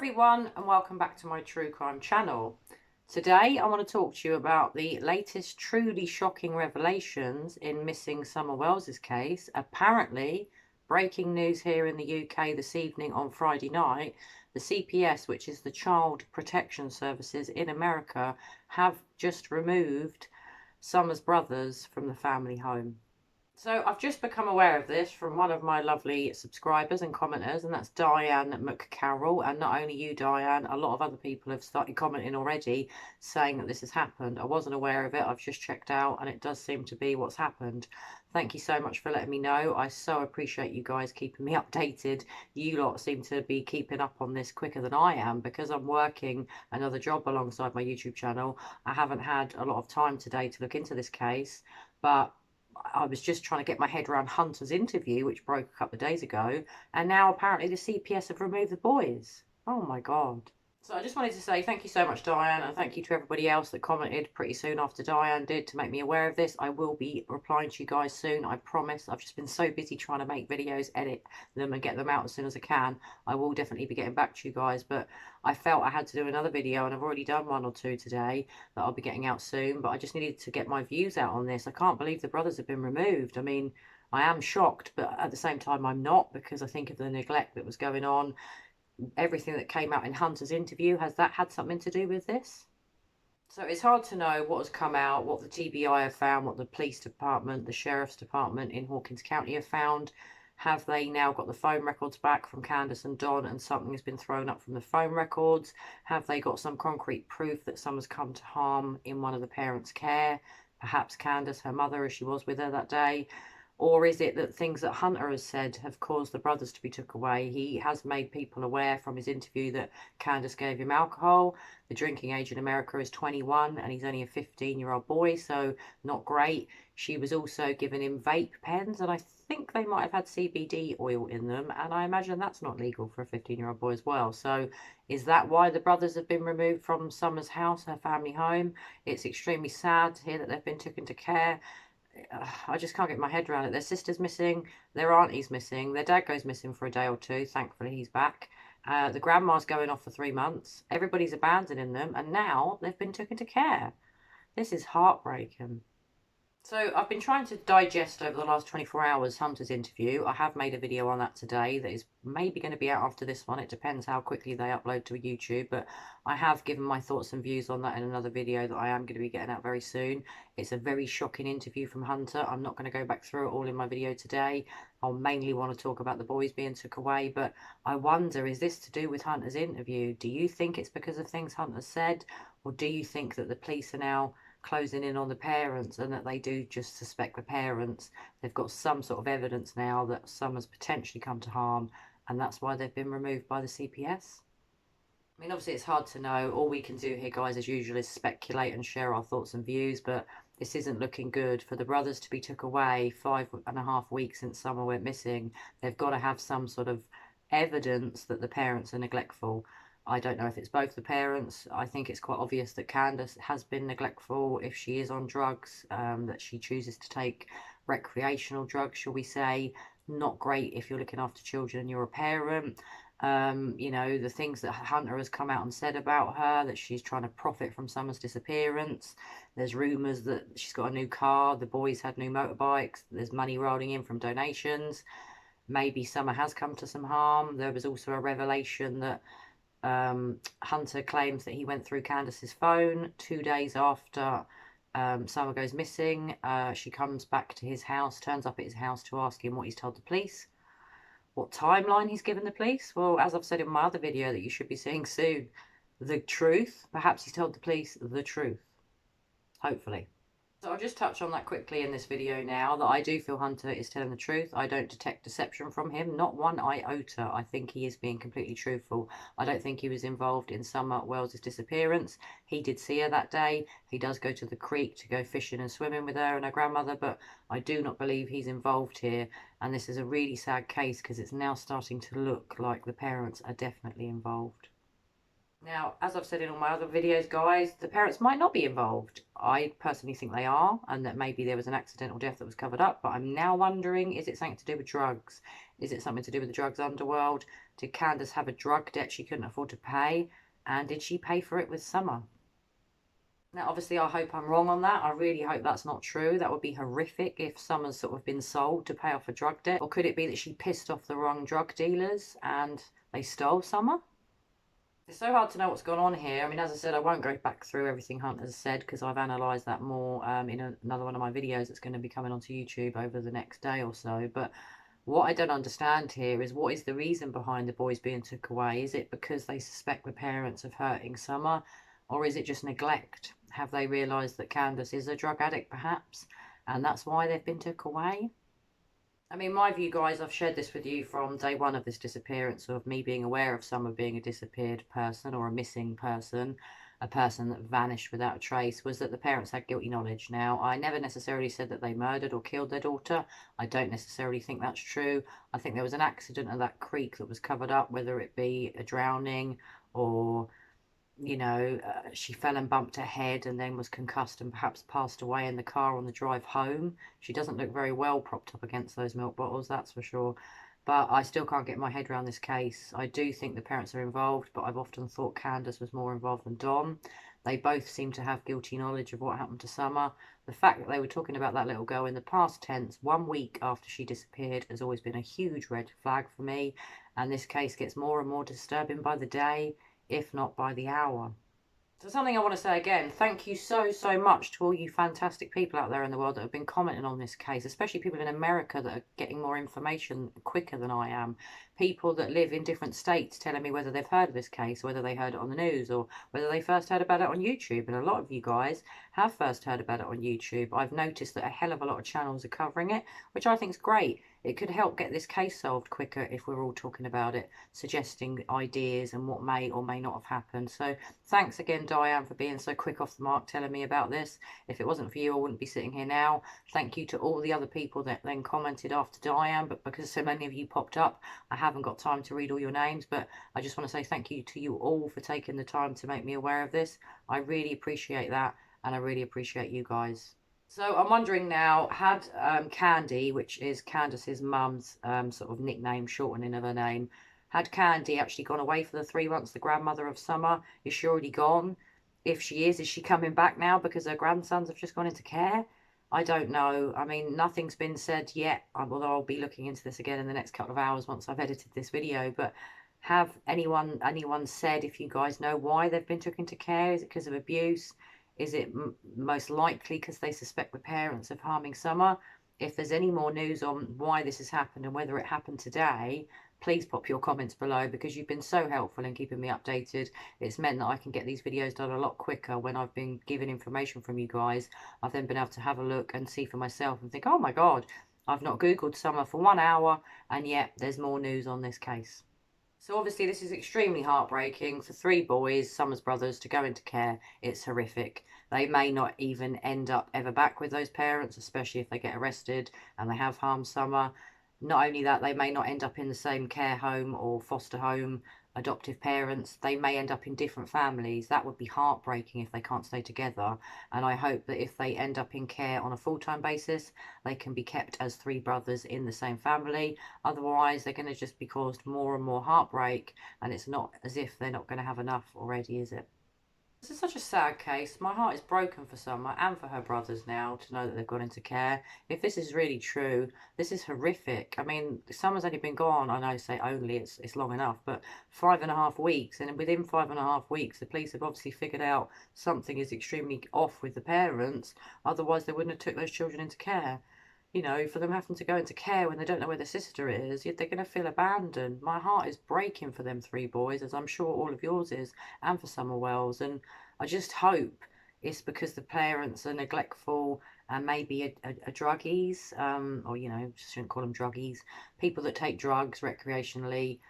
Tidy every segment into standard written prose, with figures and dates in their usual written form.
everyone, and welcome back to my true crime channel. Today I want to talk to you about the latest truly shocking revelations in missing Summer Wells's case. Apparently, breaking news here in the UK this evening on Friday night, the CPS, which is the Child Protection Services in America, have just removed Summer's brothers from the family home. So I've just become aware of this from one of my lovely subscribers and commenters, and that's Diane McCarroll. And not only you, Diane, a lot of other people have started commenting already saying that this has happened. I wasn't aware of it. I've just checked out, and it does seem to be what's happened. Thank you so much for letting me know. I so appreciate you guys keeping me updated. You lot seem to be keeping up on this quicker than I am, because I'm working another job alongside my YouTube channel. I haven't had a lot of time today to look into this case, but I was just trying to get my head around Hunter's interview, which broke a couple of days ago, and now apparently the CPS have removed the boys. Oh my God. So I just wanted to say thank you so much, Diane, and thank you to everybody else that commented pretty soon after Diane did to make me aware of this. I will be replying to you guys soon, I promise. I've just been so busy trying to make videos, edit them, and get them out as soon as I can. I will definitely be getting back to you guys, but I felt I had to do another video, and I've already done one or two today that I'll be getting out soon, but I just needed to get my views out on this. I can't believe the brothers have been removed. I mean, I am shocked, but at the same time I'm not, because I think of the neglect that was going on. Everything that came out in Hunter's interview, has that had something to do with this? So it's hard to know what has come out, what the TBI have found, what the police department, the sheriff's department in Hawkins County have found. Have they now got the phone records back from Candace and Don, and something has been thrown up from the phone records? Have they got some concrete proof that someone's come to harm in one of the parents' care? Perhaps Candace, her mother, as she was with her that day. Or is it that things that Hunter has said have caused the brothers to be took away? He has made people aware from his interview that Candace gave him alcohol. The drinking age in America is 21, and he's only a 15-year-old boy, so not great. She was also giving him vape pens, and I think they might have had CBD oil in them, and I imagine that's not legal for a 15-year-old boy as well. So is that why the brothers have been removed from Summer's house, her family home? It's extremely sad to hear that they've been taken to care. I just can't get my head around it. Their sister's missing, their auntie's missing, their dad goes missing for a day or two. Thankfully, he's back. The grandma's going off for 3 months. Everybody's abandoning them, and now they've been taken to care. This is heartbreaking. So I've been trying to digest over the last 24 hours Hunter's interview. I have made a video on that today that is maybe going to be out after this one. It depends how quickly they upload to YouTube, but I have given my thoughts and views on that in another video that I am going to be getting out very soon. It's a very shocking interview from Hunter. I'm not going to go back through it all in my video today. I'll mainly want to talk about the boys being took away, but I wonder, is this to do with Hunter's interview? Do you think it's because of things Hunter said, or do you think that the police are now closing in on the parents, and that they do just suspect the parents? They've got some sort of evidence now that Summer's potentially come to harm, and that's why they've been removed by the CPS. I mean, obviously it's hard to know. All we can do here, guys, as usual, is speculate and share our thoughts and views, but this isn't looking good. For the brothers to be took away 5.5 weeks since Summer went missing, they've got to have some sort of evidence that the parents are neglectful. I don't know if it's both the parents. I think it's quite obvious that Candace has been neglectful if she is on drugs, that she chooses to take recreational drugs, shall we say. Not great if you're looking after children and you're a parent. You know, the things that Hunter has come out and said about her, that she's trying to profit from Summer's disappearance. There's rumours that she's got a new car, the boys had new motorbikes, there's money rolling in from donations. Maybe Summer has come to some harm. There was also a revelation that Hunter claims that he went through Candace's phone 2 days after Summer goes missing. She comes back to his house, turns up at his house to ask him what he's told the police. What timeline he's given the police? Well, as I've said in my other video that you should be seeing soon, the truth. Perhaps he's told the police the truth. Hopefully. So I'll just touch on that quickly in this video now, that I do feel Hunter is telling the truth. I don't detect deception from him, not one iota. I think he is being completely truthful. I don't think he was involved in Summer Wells's disappearance. He did see her that day. He does go to the creek to go fishing and swimming with her and her grandmother, but I do not believe he's involved here. And this is a really sad case, because it's now starting to look like the parents are definitely involved. Now, as I've said in all my other videos, guys, the parents might not be involved. I personally think they are, and that maybe there was an accidental death that was covered up, but I'm now wondering, is it something to do with drugs? Is it something to do with the drugs underworld? Did Candace have a drug debt she couldn't afford to pay? And did she pay for it with Summer? Now, obviously, I hope I'm wrong on that. I really hope that's not true. That would be horrific if Summer's sort of been sold to pay off a drug debt. Or could it be that she pissed off the wrong drug dealers and they stole Summer? It's so hard to know what's gone on here. I mean, as I said, I won't go back through everything Hunt has said because I've analysed that more in another one of my videos that's going to be coming onto YouTube over the next day or so. But what I don't understand here is, what is the reason behind the boys being took away? Is it because they suspect the parents of hurting Summer, or is it just neglect? Have they realised that Candace is a drug addict perhaps, and that's why they've been took away? I mean, my view, guys, I've shared this with you from day one of this disappearance, of me being aware of Summer being a disappeared person or a missing person, a person that vanished without a trace, was that the parents had guilty knowledge. Now, I never necessarily said that they murdered or killed their daughter. I don't necessarily think that's true. I think there was an accident at that creek that was covered up, whether it be a drowning or she fell and bumped her head and then was concussed and perhaps passed away in the car on the drive home. She doesn't look very well propped up against those milk bottles, that's for sure. But I still can't get my head around this case. I do think the parents are involved, but I've often thought Candace was more involved than Dom. They both seem to have guilty knowledge of what happened to Summer. The fact that they were talking about that little girl in the past tense 1 week after she disappeared has always been a huge red flag for me. And this case gets more and more disturbing by the day, if not by the hour. So something I want to say again, thank you so much to all you fantastic people out there in the world that have been commenting on this case, especially people in America that are getting more information quicker than I am. People that live in different states telling me whether they've heard of this case, whether they heard it on the news, or whether they first heard about it on YouTube. And a lot of you guys have first heard about it on YouTube. I've noticed that a hell of a lot of channels are covering it, which I think is great. It could help get this case solved quicker if we're all talking about it, suggesting ideas and what may or may not have happened. So thanks again, Diane, for being so quick off the mark telling me about this. If it wasn't for you, I wouldn't be sitting here now. Thank you to all the other people that then commented after Diane, but because so many of you popped up, I haven't got time to read all your names. But I just want to say thank you to you all for taking the time to make me aware of this. I really appreciate that, and I really appreciate you guys. So I'm wondering now, had Candy, which is Candace's mum's sort of nickname, shortening of her name, had Candy actually gone away for the 3 months, the grandmother of Summer? Is she already gone? If she is she coming back now because her grandsons have just gone into care? I don't know. I mean, nothing's been said yet, although I'll be looking into this again in the next couple of hours once I've edited this video. But have anyone said, if you guys know, why they've been taken into care? Is it because of abuse? Is it most likely because they suspect the parents of harming Summer? If there's any more news on why this has happened and whether it happened today, please pop your comments below, because you've been so helpful in keeping me updated. It's meant that I can get these videos done a lot quicker when I've been given information from you guys. I've then been able to have a look and see for myself and think, oh my God, I've not Googled Summer for 1 hour, and yet there's more news on this case. So obviously this is extremely heartbreaking for 3 boys, Summer's brothers, to go into care. It's horrific. They may not even end up ever back with those parents, especially if they get arrested and they have harmed Summer. Not only that, they may not end up in the same care home or foster home, adoptive parents. They may end up in different families. That would be heartbreaking if they can't stay together. And I hope that if they end up in care on a full-time basis, they can be kept as 3 brothers in the same family. Otherwise, they're going to just be caused more and more heartbreak, and it's not as if they're not going to have enough already, is it? This is such a sad case. My heart is broken for Summer and for her brothers now, to know that they've gone into care. If this is really true, this is horrific. I mean, Summer's only been gone, I know, say only, it's long enough, but 5.5 weeks. And within 5.5 weeks, the police have obviously figured out something is extremely off with the parents. Otherwise, they wouldn't have took those children into care. For them having to go into care when they don't know where their sister is, they're going to feel abandoned. My heart is breaking for them 3 boys, as I'm sure all of yours is, and for Summer Wells. And I just hope it's because the parents are neglectful and maybe a druggies, or, shouldn't call them druggies, people that take drugs recreationally.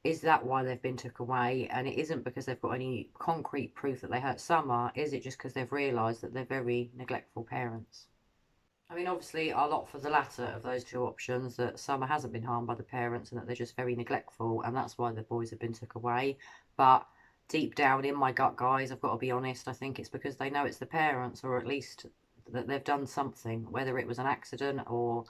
Is that why they've been took away? And it isn't because they've got any concrete proof that they hurt Summer. Is it just because they've realised that they're very neglectful parents? I mean, obviously, I'll opt for the latter of those 2 options, that Summer hasn't been harmed by the parents and that they're just very neglectful, and that's why the boys have been took away. But deep down in my gut, guys, I've got to be honest, I think it's because they know it's the parents, or at least that they've done something, whether it was an accident or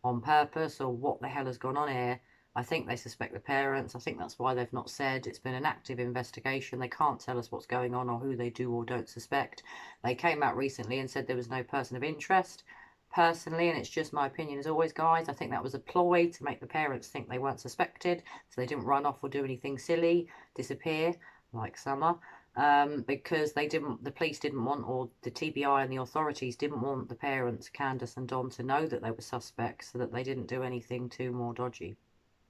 on purpose or what the hell has gone on here. I think they suspect the parents. I think that's why they've not said. It's been an active investigation. They can't tell us what's going on or who they do or don't suspect. They came out recently and said there was no person of interest. Personally, and it's just my opinion as always, guys, I think that was a ploy to make the parents think they weren't suspected, so they didn't run off or do anything silly, disappear like Summer, because the police didn't want, or the TBI and the authorities didn't want the parents, Candace and Don, to know that they were suspects, so that they didn't do anything too more dodgy.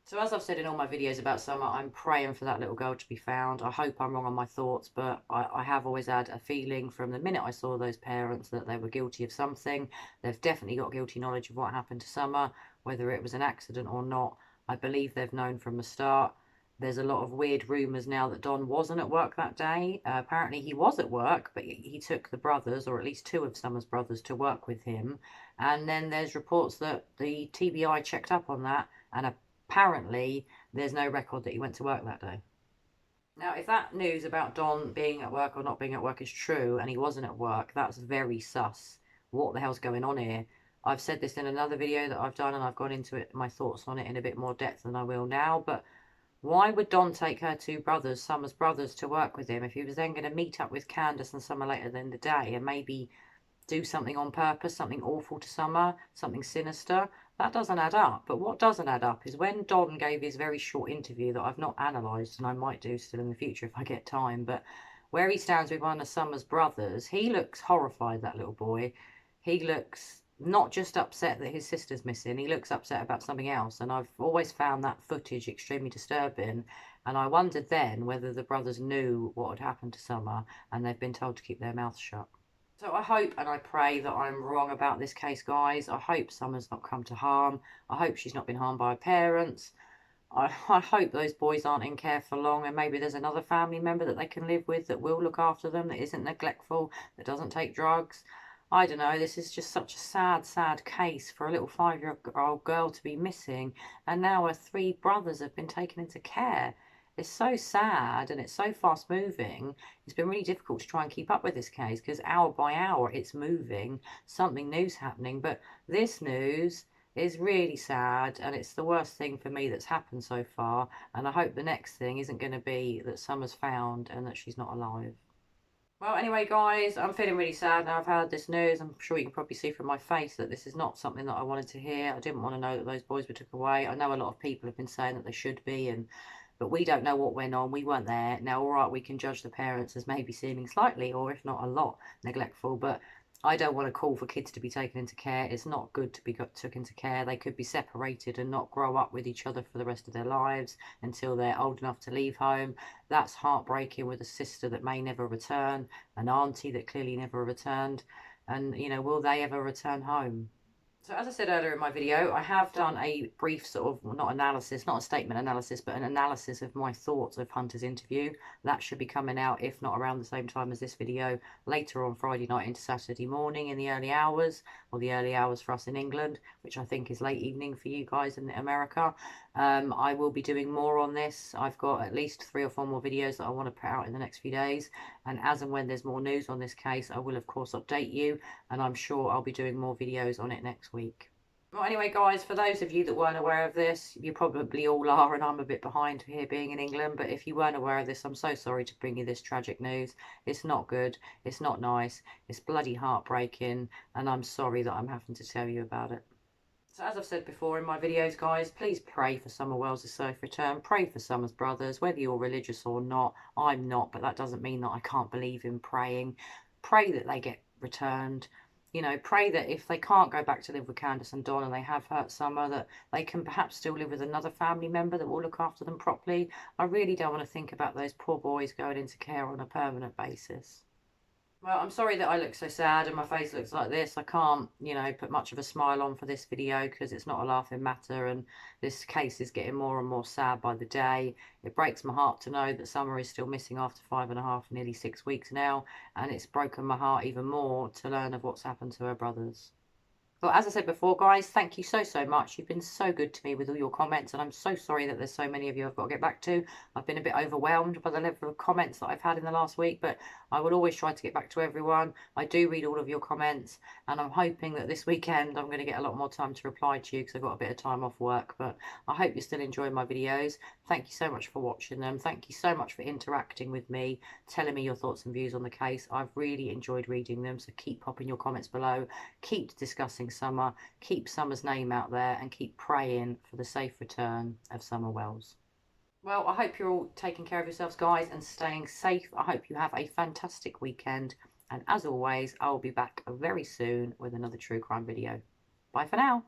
So as I've said in all my videos about Summer, I'm praying for that little girl to be found. I hope I'm wrong on my thoughts, but I have always had a feeling from the minute I saw those parents that they were guilty of something. They've definitely got guilty knowledge of what happened to Summer, whether it was an accident or not. I believe they've known from the start. There's a lot of weird rumours now that Don wasn't at work that day. Apparently he was at work, but he took the brothers, or at least two of Summer's brothers, to work with him. And then there's reports that the TBI checked up on that, and apparently there's no record that he went to work that day. Now, if that news about Don being at work or not being at work is true, and he wasn't at work, that's very sus. What the hell's going on here? I've said this in another video that I've done, and I've gone into it, my thoughts on it in a bit more depth than I will now, but why would Don take her two brothers, Summer's brothers, to work with him if he was then going to meet up with Candace and Summer later in the day and maybe do something on purpose, something awful to Summer, something sinister? That doesn't add up. But what doesn't add up is when Don gave his very short interview that I've not analysed, and I might do still in the future if I get time, but where he stands with one of Summer's brothers, he looks horrified, that little boy. He looks not just upset that his sister's missing, he looks upset about something else, and I've always found that footage extremely disturbing, and I wondered then whether the brothers knew what had happened to Summer and they've been told to keep their mouths shut. So I hope and I pray that I'm wrong about this case, guys. I hope Summer's not come to harm. I hope she's not been harmed by her parents. I hope those boys aren't in care for long, and maybe there's another family member that they can live with that will look after them, that isn't neglectful, that doesn't take drugs. I don't know, this is just such a sad, sad case for a little 5-year-old girl to be missing, and now her 3 brothers have been taken into care. It's so sad and it's so fast moving. It's been really difficult to try and keep up with this case because hour by hour it's moving, something new's happening. But this news is really sad, and it's the worst thing for me that's happened so far. And I hope the next thing isn't going to be that Summer's found and that she's not alive. Well, anyway, guys, I'm feeling really sad now I've heard this news. I'm sure you can probably see from my face that this is not something that I wanted to hear. I didn't want to know that those boys were took away. I know a lot of people have been saying that they should be, but we don't know what went on. We weren't there. Now, all right, we can judge the parents as maybe seeming slightly, or if not a lot, neglectful, but I don't want to call for kids to be taken into care. It's not good to be took into care. They could be separated and not grow up with each other for the rest of their lives until they're old enough to leave home. That's heartbreaking, with a sister that may never return, an auntie that clearly never returned. And, you know, will they ever return home? So as I said earlier in my video, I have done a brief sort of, well, not analysis, not a statement analysis, but an analysis of my thoughts of Hunter's interview. That should be coming out, if not around the same time as this video, later on Friday night into Saturday morning in the early hours, or the early hours for us in England, which I think is late evening for you guys in America. I will be doing more on this. I've got at least 3 or 4 more videos that I want to put out in the next few days. And as and when there's more news on this case, I will of course update you. And I'm sure I'll be doing more videos on it next week. Well, anyway, guys, for those of you that weren't aware of this, you probably all are, and I'm a bit behind here being in England, but if you weren't aware of this, I'm so sorry to bring you this tragic news. It's not good, it's not nice, it's bloody heartbreaking, and I'm sorry that I'm having to tell you about it. So as I've said before in my videos, guys, please pray for Summer Wells' safe return. Pray for Summer's brothers, whether you're religious or not. I'm not, but that doesn't mean that I can't believe in praying. Pray that they get returned. You know, pray that if they can't go back to live with Candace and Don and they have hurt Summer, that they can perhaps still live with another family member that will look after them properly. I really don't want to think about those poor boys going into care on a permanent basis. Well, I'm sorry that I look so sad and my face looks like this. I can't, you know, put much of a smile on for this video because it's not a laughing matter, and this case is getting more and more sad by the day. It breaks my heart to know that Summer is still missing after 5.5, nearly 6 weeks now, and it's broken my heart even more to learn of what's happened to her brothers. Well, as I said before, guys, thank you so much. You've been so good to me with all your comments, and I'm so sorry that there's so many of you I've got to get back to. I've been a bit overwhelmed by the level of comments that I've had in the last week, but I will always try to get back to everyone. I do read all of your comments, and I'm hoping that this weekend I'm going to get a lot more time to reply to you because I've got a bit of time off work, but I hope you're still enjoying my videos. Thank you so much for watching them. Thank you so much for interacting with me, telling me your thoughts and views on the case. I've really enjoyed reading them, so keep popping your comments below. Keep discussing Summer, keep Summer's name out there, and keep praying for the safe return of Summer Wells. Well, I hope you're all taking care of yourselves, guys, and staying safe. I hope you have a fantastic weekend. And as always, I will be back very soon with another true crime video. Bye for now.